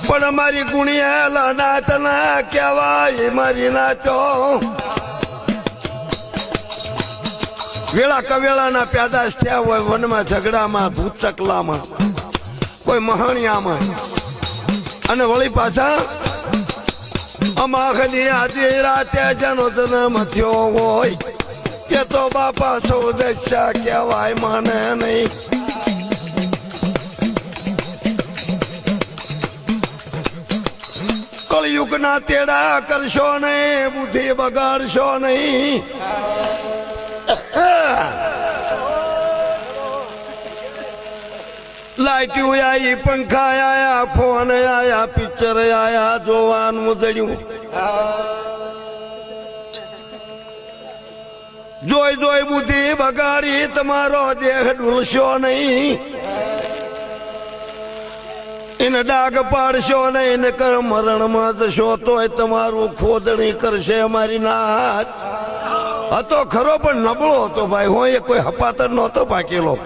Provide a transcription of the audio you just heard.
પણ અમારી ગુણિયા નાતના કહેવાય મારી નાચો વેળા કવેળાના પેદાશ થયા હોય વનમાં ઝઘડામાં ભૂતચકલામાં કોઈ મહાણિયામાં અને વળી પાછા અમાખની આધી રાતે જેનો જન્મ થયો હોય કે તો બાપા સૌદસ્યા કહેવાય માને નહીં કળયુગના તેડા કરશો નહીં બુદ્ધિ બગાડશો નહીં લાઈટ આયા પંખા આયા ફોન આયા પિક્ચર આયા જોવાનું મુજડ્યું જોઈ જોઈ બુદ્ધિ બગાડી તમારો દેહ ડૂલશો નહીં એને ડાઘ પાડશો નહીં ને કર મરણમાં જશો તોય તમારું ખોદણી કરશે અમારી નાથ હતો ખરો પણ નબળો હતો ભાઈ હોય કોઈ હપાતર નહોતો પાકેલો